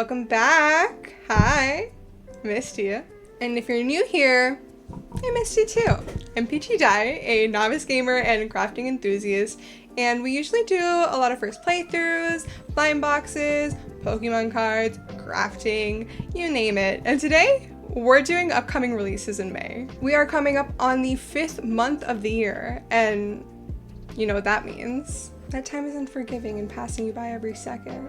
Welcome back. Hi, missed you. And if you're new here, I missed you too. I'm Peachy Dye, a novice gamer and crafting enthusiast, and we usually do a lot of first playthroughs, blind boxes, Pokemon cards, crafting, you name it. And today, we're doing upcoming releases in May. We are coming up on the 5th month of the year, and you know what that means. That time is unforgiving and passing you by every second.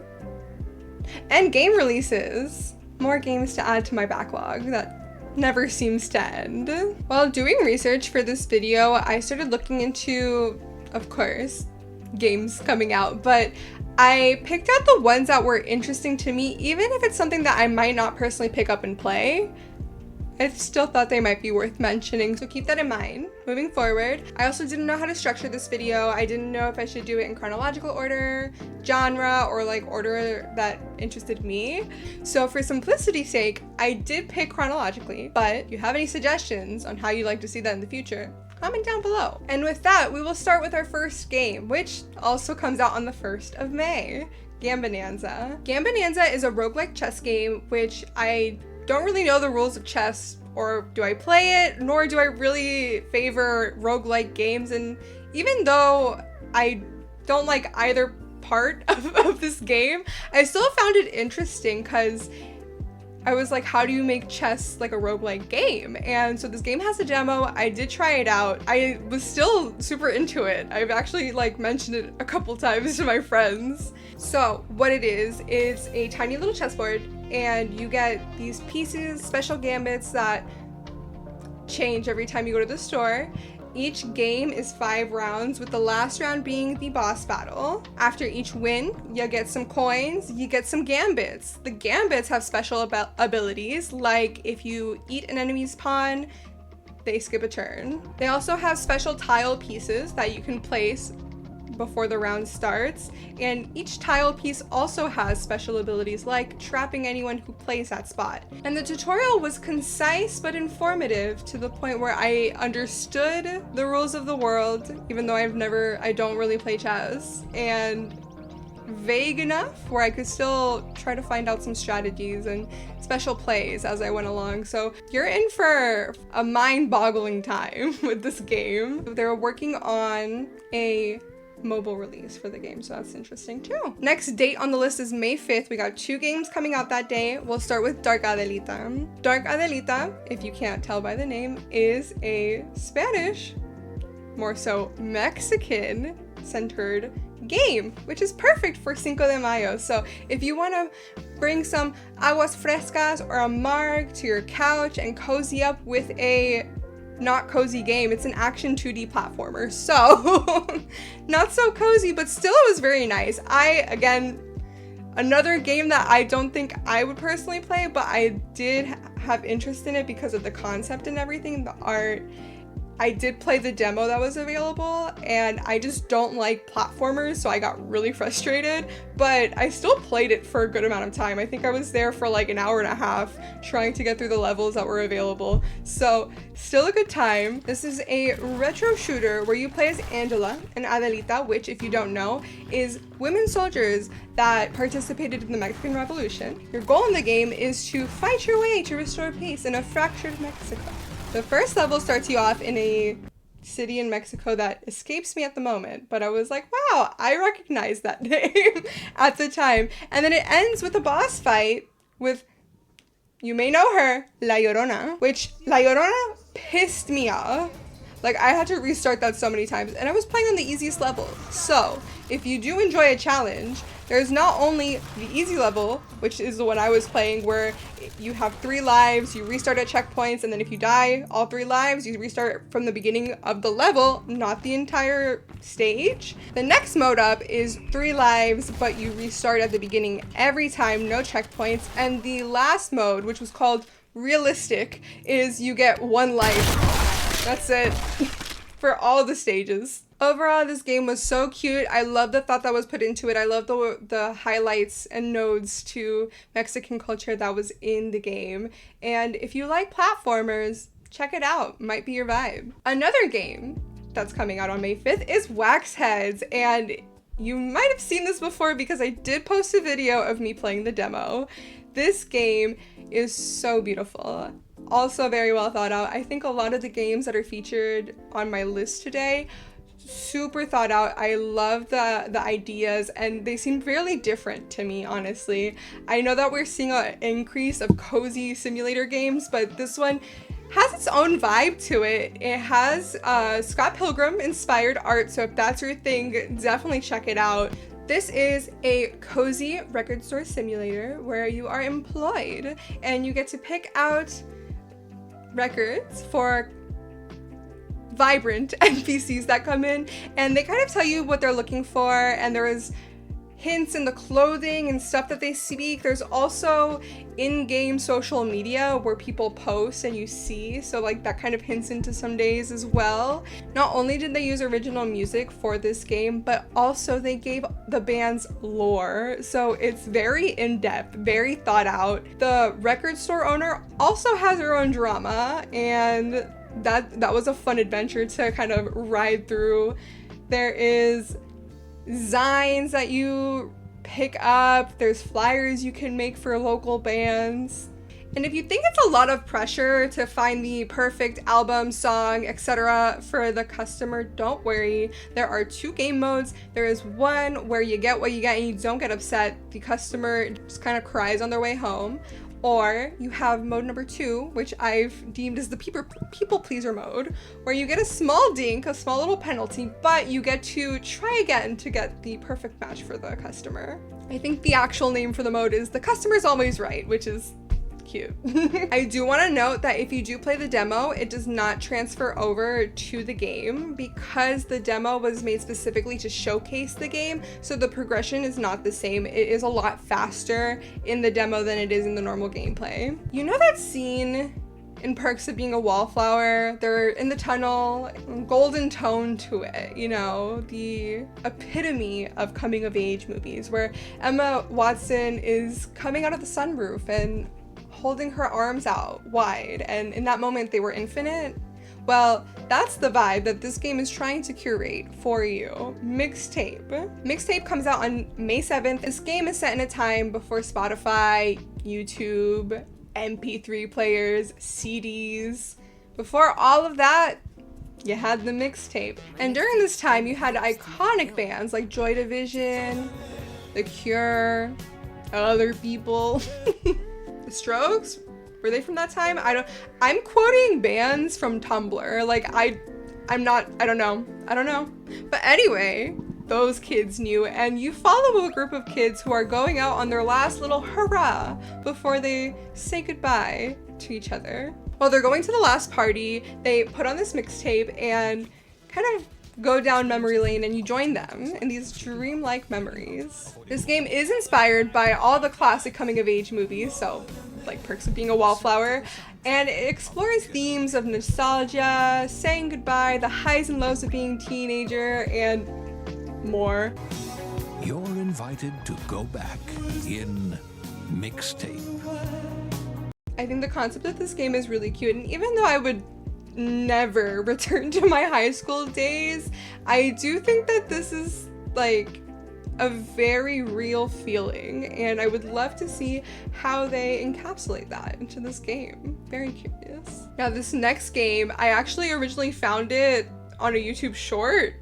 And game releases! More games to add to my backlog that never seems to end. While doing research for this video, I started looking into, of course, games coming out, but I picked out the ones that were interesting to me, even if it's something that I might not personally pick up and play. I still thought they might be worth mentioning, so keep that in mind. Moving forward, I also didn't know how to structure this video. I didn't know if I should do it in chronological order, genre, or like order that interested me. So for simplicity's sake, I did pick chronologically, but if you have any suggestions on how you'd like to see that in the future, comment down below. And with that, we will start with our first game, which also comes out on the 1st of May, Gambonanza. Gambonanza is a roguelike chess game, which I don't really know the rules of chess, or do I play it, nor do I really favor roguelike games. And even though I don't like either part of this game, I still found it interesting because I was like, how do you make chess like a roguelike game? And so this game has a demo. I did try it out. I was still super into it. I've actually like mentioned it a couple times to my friends. So what it is a tiny little chessboard, and you get these pieces, special gambits that change every time you go to the store. Each game is 5 rounds, with the last round being the boss battle. After each win, you get some coins, you get some gambits. The gambits have special abilities, like if you eat an enemy's pawn, they skip a turn. They also have special tile pieces that you can place before the round starts, and each tile piece also has special abilities like trapping anyone who plays that spot. And the tutorial was concise but informative, to the point where I understood the rules of the world, even though I don't really play chess, and vague enough where I could still try to find out some strategies and special plays as I went along. So you're in for a mind-boggling time with this game. They're working on a mobile release for the game, so that's interesting too. Next date on the list is May 5th. We got 2 games coming out that day. We'll start with Dark Adelita. Dark Adelita, if you can't tell by the name, is a Spanish, more so Mexican centered game, which is perfect for Cinco de Mayo. So if you want to bring some aguas frescas or a marg to your couch and cozy up with a not cozy game, it's an action 2D platformer, so not so cozy, but still it was very nice. Again, another game that I don't think I would personally play, but I did have interest in it because of the concept and everything, the art. I did play the demo that was available, and I just don't like platformers, so I got really frustrated, but I still played it for a good amount of time. I think I was there for like an hour and a half trying to get through the levels that were available, so still a good time. This is a retro shooter where you play as Angela and Adelita, which, if you don't know, is women soldiers that participated in the Mexican Revolution. Your goal in the game is to fight your way to restore peace in a fractured Mexico. The first level starts you off in a city in Mexico that escapes me at the moment, but I was like, wow, I recognize that name at the time. And then it ends with a boss fight with, you may know her, La Llorona, which La Llorona pissed me off. Like, I had to restart that so many times, and I was playing on the easiest level. So if you do enjoy a challenge, there's not only the easy level, which is the one I was playing, where you have 3 lives, you restart at checkpoints, and then if you die all 3 lives, you restart from the beginning of the level, not the entire stage. The next mode up is 3 lives, but you restart at the beginning every time, no checkpoints. And the last mode, which was called Realistic, is you get 1 life. That's it for all the stages. Overall, this game was so cute. I love the thought that was put into it. I love the highlights and nodes to Mexican culture that was in the game. And if you like platformers, check it out. Might be your vibe. Another game that's coming out on May 5th is Wax Heads, and you might have seen this before because I did post a video of me playing the demo. This game is so beautiful. Also very well thought out. I think a lot of the games that are featured on my list today, super thought out. I love the ideas, and they seem really different to me, honestly. I know that we're seeing an increase of cozy simulator games, but this one has its own vibe to it. It has Scott Pilgrim inspired art, so if that's your thing, definitely check it out. This is a cozy record store simulator where you are employed and you get to pick out records for vibrant NPCs that come in, and they kind of tell you what they're looking for, and there is hints in the clothing and stuff that they speak. There's also in-game social media where people post and you see, so like that kind of hints into some days as well. Not only did they use original music for this game, but also they gave the band's lore, so it's very in-depth, very thought out. The record store owner also has her own drama, and that was a fun adventure to kind of ride through. There is zines that you pick up, there's flyers you can make for local bands. And if you think it's a lot of pressure to find the perfect album, song, etc. for the customer, don't worry. There are 2 game modes. There is one where you get what you get and you don't get upset. The customer just kind of cries on their way home. Or you have mode number 2, which I've deemed as the people pleaser mode, where you get a small dink, a small little penalty, but you get to try again to get the perfect match for the customer. I think the actual name for the mode is The Customer's Always Right, which is cute. I do want to note that if you do play the demo, it does not transfer over to the game because the demo was made specifically to showcase the game, so the progression is not the same. It is a lot faster in the demo than it is in the normal gameplay. You know that scene in Perks of Being a Wallflower? They're in the tunnel, golden tone to it, you know, the epitome of coming of age movies, where Emma Watson is coming out of the sunroof and holding her arms out wide, and in that moment they were infinite. Well, that's the vibe that this game is trying to curate for you. Mixtape. Mixtape comes out on May 7th. This game is set in a time before Spotify, YouTube, MP3 players, CDs. Before all of that, you had the mixtape. And during this time, you had iconic bands like Joy Division, The Cure, Other People. The Strokes? Were they from that time? I'm quoting bands from Tumblr. Like, I don't know. But anyway, those kids knew, and you follow a group of kids who are going out on their last little hurrah before they say goodbye to each other. While they're going to the last party, they put on this mixtape and kind of go down memory lane, and you join them in these dreamlike memories. This game is inspired by all the classic coming of age movies, so like Perks of Being a Wallflower, and it explores themes of nostalgia, saying goodbye, the highs and lows of being a teenager, and more. You're invited to go back in Mixtape. I think the concept of this game is really cute, and even though I would never return to my high school days, I do think that this is like a very real feeling, and I would love to see how they encapsulate that into this game. Very curious. Now this next game, I actually originally found it on a YouTube short.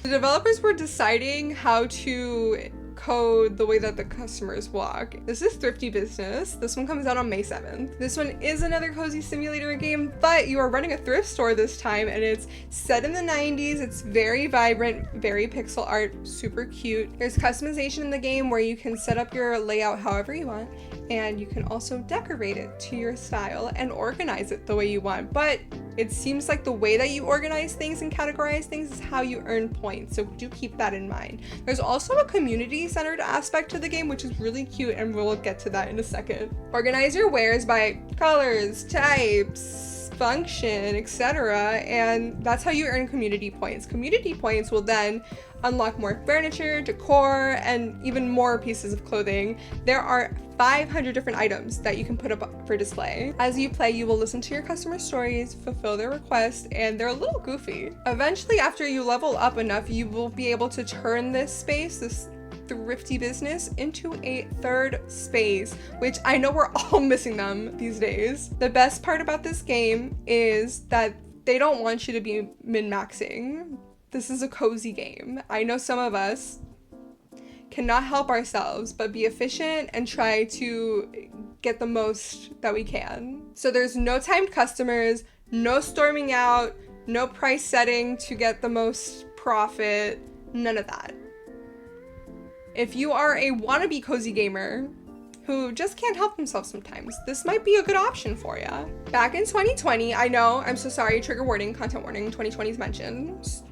The developers were deciding how to code the way that the customers walk. This is Thrifty Business. This one comes out on May 7th. This one is another cozy simulator game, but you are running a thrift store this time, and it's set in the 90s. It's very vibrant, very pixel art, super cute. There's customization in the game where you can set up your layout however you want, and you can also decorate it to your style and organize it the way you want. But it seems like the way that you organize things and categorize things is how you earn points, so do keep that in mind. There's also a community-centered aspect to the game, which is really cute, and we'll get to that in a second. Organize your wares by colors, types, function, etc., and that's how you earn community points. Community points will then unlock more furniture, decor, and even more pieces of clothing. There are 500 different items that you can put up for display. As you play, you will listen to your customer stories, fulfill their requests, and they're a little goofy. Eventually, after you level up enough, you will be able to turn this space, this Thrifty Business into a third space, which I know we're all missing them these days. The best part about this game is that they don't want you to be min-maxing. This is a cozy game. I know some of us cannot help ourselves but be efficient and try to get the most that we can. So there's no timed customers, no storming out, no price setting to get the most profit, none of that. If you are a wannabe cozy gamer who just can't help themselves sometimes, this might be a good option for you. Back in 2020, I know, I'm so sorry, trigger warning, content warning, 2020 is mentioned.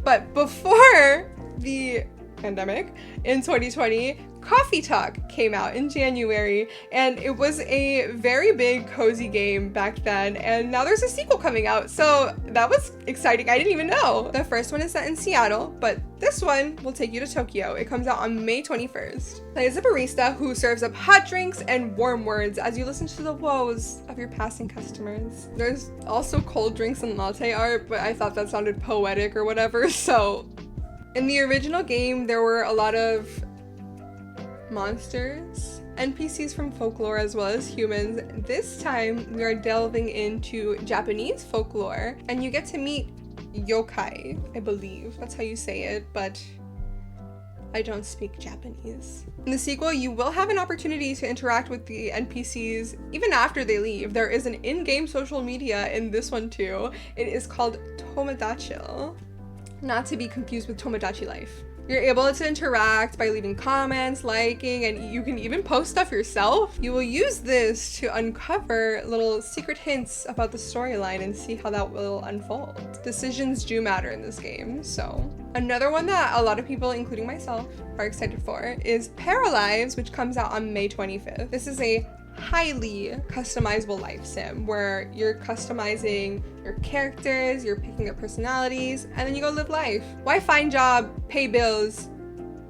But before the pandemic in 2020, Coffee Talk came out in January, and it was a very big cozy game back then, and now there's a sequel coming out, so that was exciting. I didn't even know. The first one is set in Seattle, but this one will take you to Tokyo. It comes out on May 21st. Play as a barista who serves up hot drinks and warm words as you listen to the woes of your passing customers. There's also cold drinks and latte art, but I thought that sounded poetic or whatever, so in the original game, there were a lot of monsters, NPCs from folklore as well as humans. This time we are delving into Japanese folklore, and you get to meet yokai, I believe that's how you say it, but I don't speak Japanese. In the sequel, you will have an opportunity to interact with the NPCs even after they leave. There is an in-game social media in this one too. It is called Tomodachi, not to be confused with Tomodachi Life. You're able to interact by leaving comments, liking, and you can even post stuff yourself. You will use this to uncover little secret hints about the storyline and see how that will unfold. Decisions do matter in this game, so. Another one that a lot of people, including myself, are excited for is Paralives, which comes out on May 25th. This is a highly customizable life sim where you're customizing your characters, you're picking up personalities, and then you go live life. Why find job, pay bills,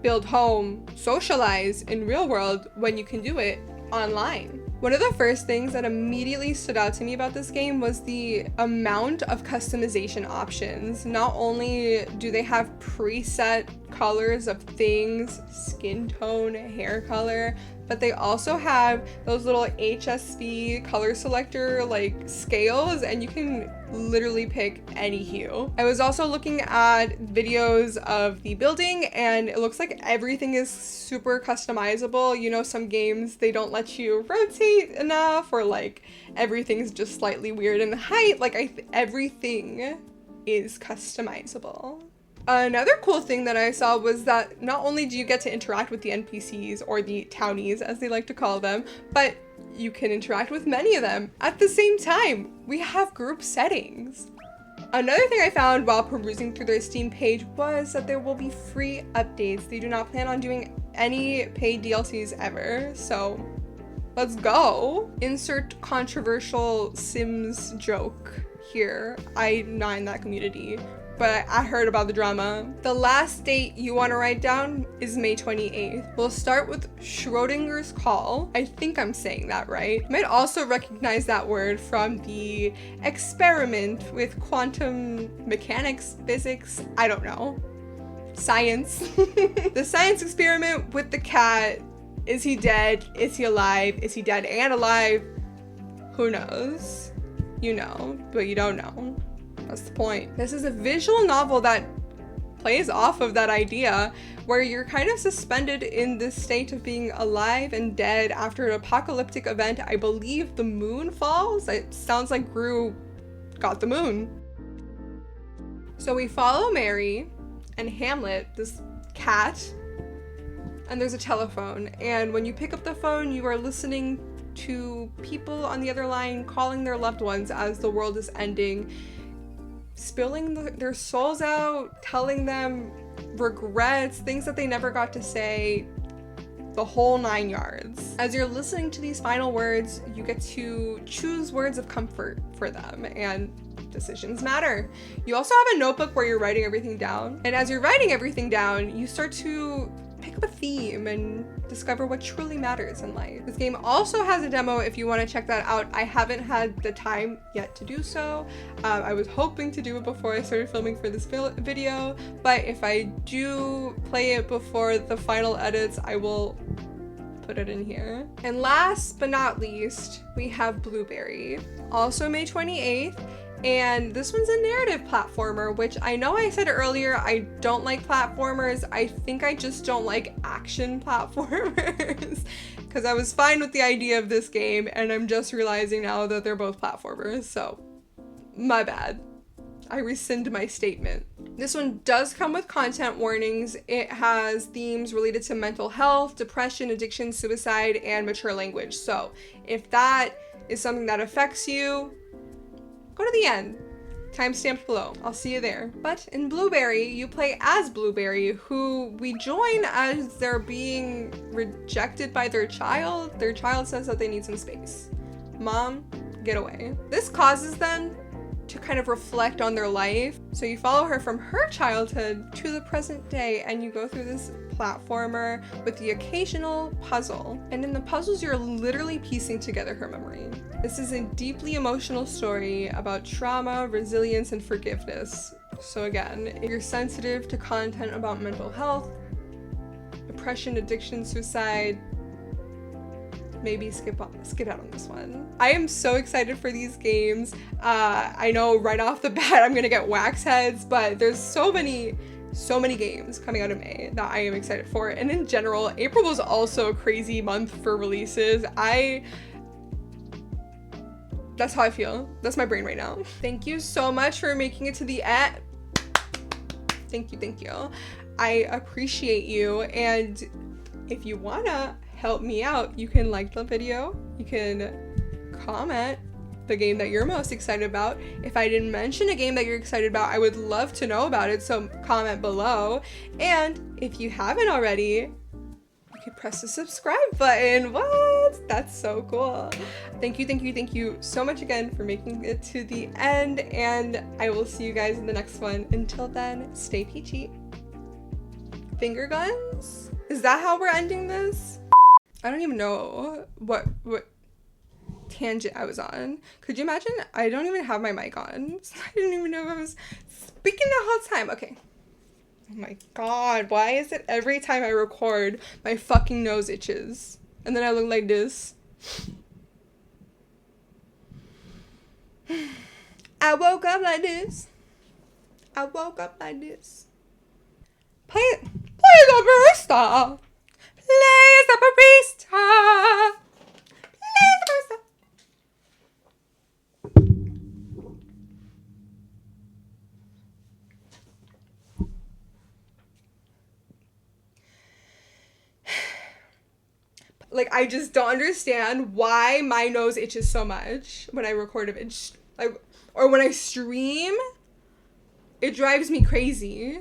build home, socialize in real world when you can do it online? One of the first things that immediately stood out to me about this game was the amount of customization options. Not only do they have preset colors of things, skin tone, hair color, but they also have those little HSV color selector like scales, and you can literally pick any hue. I was also looking at videos of the building, and it looks like everything is super customizable. You know, some games, they don't let you rotate enough, or like everything's just slightly weird in height. Like everything is customizable. Another cool thing that I saw was that not only do you get to interact with the NPCs, or the townies as they like to call them, but you can interact with many of them at the same time. We have group settings. Another thing I found while perusing through their Steam page was that there will be free updates. They do not plan on doing any paid DLCs ever, so let's go. Insert controversial Sims joke here. I'm not in that community, but I heard about the drama. The last date you want to write down is May 28th. We'll start with Schrodinger's call. I think I'm saying that right. You might also recognize that word from the experiment with quantum mechanics, physics, I don't know. Science. The science experiment with the cat. Is he dead? Is he alive? Is he dead and alive? Who knows? You know, but you don't know. That's the point. This is a visual novel that plays off of that idea, where you're kind of suspended in this state of being alive and dead after an apocalyptic event. I believe the moon falls. It sounds like Gru got the moon. So we follow Mary and Hamlet, this cat, and there's a telephone. And when you pick up the phone, you are listening to people on the other line calling their loved ones as the world is ending, spilling their souls out, telling them regrets, things that they never got to say, the whole 9 yards. As you're listening to these final words, you get to choose words of comfort for them, and decisions matter. You also have a notebook where you're writing everything down, and as you're writing everything down, you start to pick up a theme and discover what truly matters in life. This game also has a demo if you want to check that out. I haven't had the time yet to do so. I was hoping to do it before I started filming for this video, but if I do play it before the final edits, I will put it in here. And last but not least, we have Blueberry, also May 28th. And this one's a narrative platformer, which I know I said earlier, I don't like platformers. I think I just don't like action platformers because I was fine with the idea of this game and I'm just realizing now that they're both platformers. So my bad. I rescind my statement. This one does come with content warnings. It has themes related to mental health, depression, addiction, suicide, and mature language. So if that is something that affects you, go to the end. Timestamp below. I'll see you there. But in Blueberry, you play as Blueberry, who we join as they're being rejected by their child. Their child says that they need some space. Mom, get away. This causes them to kind of reflect on their life. So you follow her from her childhood to the present day, and you go through this platformer with the occasional puzzle. And in the puzzles, you're literally piecing together her memory. This is a deeply emotional story about trauma, resilience, and forgiveness. So again, if you're sensitive to content about mental health, depression, addiction, suicide, maybe skip out on this one. I am so excited for these games. I know right off the bat I'm gonna get wax heads, but there's so many games coming out of May that I am excited for. And in general, April was also a crazy month for releases. That's how I feel. That's my brain right now. Thank you so much for making it to the end. Thank you. I appreciate you. And if you wanna help me out, you can like the video, you can comment the game that you're most excited about. If I didn't mention a game that you're excited about, I would love to know about it, so comment below. And if you haven't already, you could press the subscribe button. What? That's so cool. Thank you so much again for making it to the end, and I will see you guys in the next one. Until then, stay peachy. Finger guns? Is that how we're ending this? I don't even know what tangent I was on. Could you imagine? I don't even have my mic on. So I didn't even know if I was speaking the whole time. Okay. Oh my god, why is it every time I record, my fucking nose itches? And then I look like this. I woke up like this. Play the barista. Play the barista. Like, I just don't understand why my nose itches so much when I record it. Like, or when I stream, it drives me crazy.